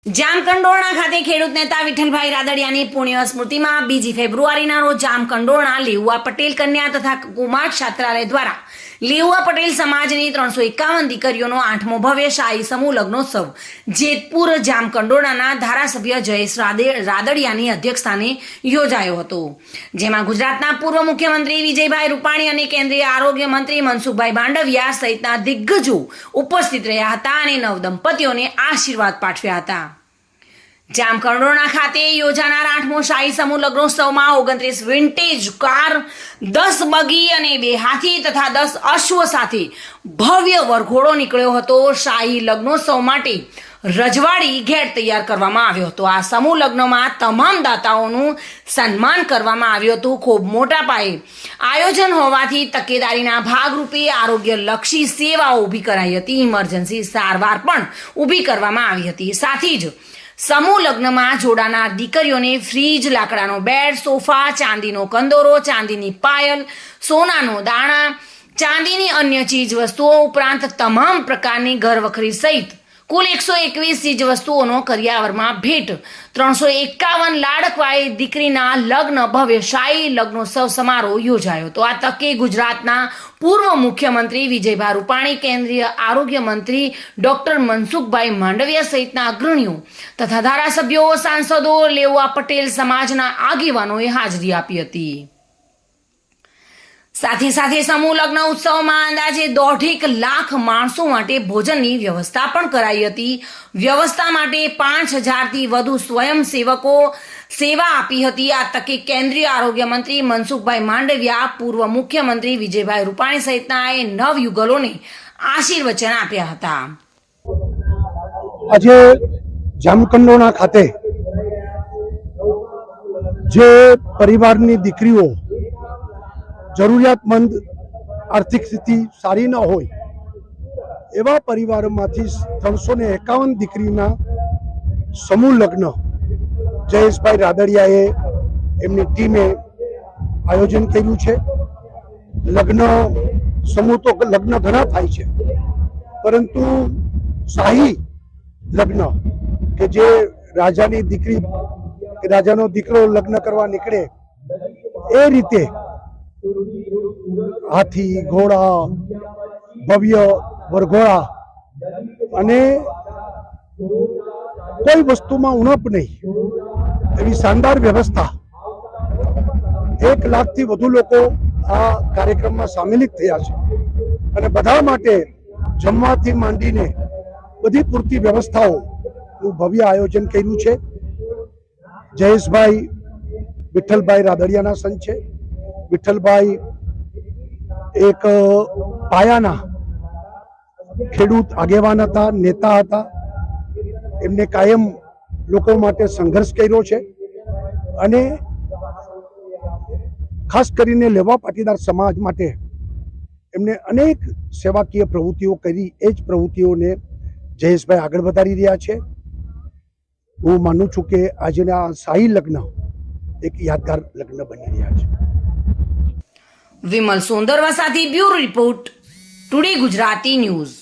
જામકંડોરણા ખાતે ખેડૂત નેતા વિઠ્ઠલભાઈ રાદડિયાની પુણ્ય સ્મૃતિમાં 2 ફેબ્રુઆરીના રોજ જામકંડોરણા લેઉવા પટેલ કન્યા તથા કુમાર છાત્રાલય દ્વારા લેઉવા પટેલ સમાજની 351 દીકરીઓનો 8મો ભવ્ય શાહી સમૂહ લગ્નોત્સવ જેતપુર જામકંડોરણાના ધારાસભ્ય જયેશ રાદડિયાની અધ્યક્ષસ્થાને યોજાયો હતો, જેમાં ગુજરાતના પૂર્વ મુખ્યમંત્રી વિજયભાઈ રૂપાણી અને કેન્દ્રીય આરોગ્ય મંત્રી મનસુખભાઈ માંડવિયા સહિતના દિગ્ગજો ઉપસ્થિત રહ્યા હતા અને નવદંપતીઓને આશીર્વાદ પાઠવ્યા હતા। જામકંડોરણા ખાતે યોજાનાર 8મો શાહી સમૂહ લગ્નોત્સવમાં 29 વિન્ટેજ કાર, 10 બગી અને 2 હાથી તથા 10 અશ્વ સાથે ભવ્ય વરઘોડો નીકળ્યો હતો। શાહી લગ્નોત્સવ માટે રજવાડી ઘેર તૈયાર કરવામાં આવ્યો હતો। આ સમૂહ લગ્નમાં તમામ દાતાઓનું સન્માન કરવામાં આવ્યું હતું। ખૂબ મોટા પાયે આયોજન હોવાથી તકેદારીના ભાગરૂપે આરોગ્યલક્ષી સેવાઓ ઊભી કરાઈ હતી। ઇમરજન્સી સારવાર પણ ઊભી કરવામાં આવી હતી। સાથે જ સમૂહ લગ્નમાં જોડાનાર દીકરીઓને ફ્રીજ, લાકડાનો બેડ, સોફા, ચાંદીનો કંદોરો, ચાંદીની પાયલ, સોનાનો દાણા, ચાંદીની અન્ય ચીજ વસ્તુઓ ઉપરાંત તમામ પ્રકારની ઘરવખરી સહિત કુલ 121 ચીજ વસ્તુઓનો કરિયાવરમાં ભેટ 351 લાડકવાઈ દીકરીના લગ્ન ભવ્ય શાહી લગ્નોત્સવ સમારોહ યોજાયો હતો। આ તકે ગુજરાતના પૂર્વ મુખ્યમંત્રી વિજયભાઈ રૂપાણી, કેન્દ્રીય આરોગ્ય મંત્રી ડોક્ટર મનસુખભાઈ માંડવિયા સહિતના અગ્રણીઓ તથા ધારાસભ્યો, સાંસદો, લેઉવા પટેલ સમાજના આગેવાનોએ હાજરી આપી હતી। સાથે સમૂહ લગ્ન ઉત્સવમાં અંદાજે 1.5 લાખ માણસો માટે ભોજનની વ્યવસ્થા પણ કરાઈ હતી। વ્યવસ્થા માટે 5000થી વધુ સ્વયંસેવકો સેવા આપી હતી। આ તકે કેન્દ્રીય આરોગ્ય મંત્રી મનસુખભાઈ માંડવિયા, પૂર્વ મુખ્યમંત્રી વિજયભાઈ રૂપાણી સહિતના નવયુગલોને આશીર્વચન આપ્યા હતા। આજે જામકંડોરણા ખાતે જે પરિવારની દીકરીઓ જરૂરિયાતમંદ, આર્થિક સ્થિતિ સારી ન હોય એવા પરિવારોમાંથી 351 દીકરીના સમૂહ લગ્ન જયેશભાઈ રાદડિયાએ એમની ટીમે આયોજન કર્યું છે। લગ્ન સમૂહ તો લગ્ન ઘણા થાય છે, પરંતુ શાહી લગ્ન કે જે રાજાની દીકરી કે રાજાનો દીકરો લગ્ન કરવા નીકળે એ રીતે હાથી, ઘોડા, ભવ્ય વરઘોડા અને કોઈ વસ્તુમાં ઉણપ નહીં એવી શાનદાર વ્યવસ્થા। 1 લાખથી વધુ લોકો આ કાર્યક્રમમાં સામેલ થયા છે અને બધા માટે જમવાથી માંડીને બધી પૂરતી વ્યવસ્થાઓનું ભવ્ય આયોજન કર્યું છે। જયેશભાઈ વિઠ્ઠલભાઈ રાદડિયાના સંત છે। વિઠ્ઠલભાઈ એક પાયાના ખેડૂત આગેવાન હતા, નેતા હતા। એમને કાયમ લોકો માટે સંઘર્ષ કર્યો છે અને ખાસ કરીને લેવા પાટીદાર સમાજ માટે એમને અનેક સેવાકીય પ્રવૃત્તિઓ કરી। એ જ પ્રવૃત્તિઓને જયેશભાઈ આગળ વધારી રહ્યા છે। હું માનું છું કે આજના શાહી લગ્ન એક યાદગાર લગ્ન બની રહ્યા છે। વિમલ સોંદરવા સાથે bureau report, today Gujarati news.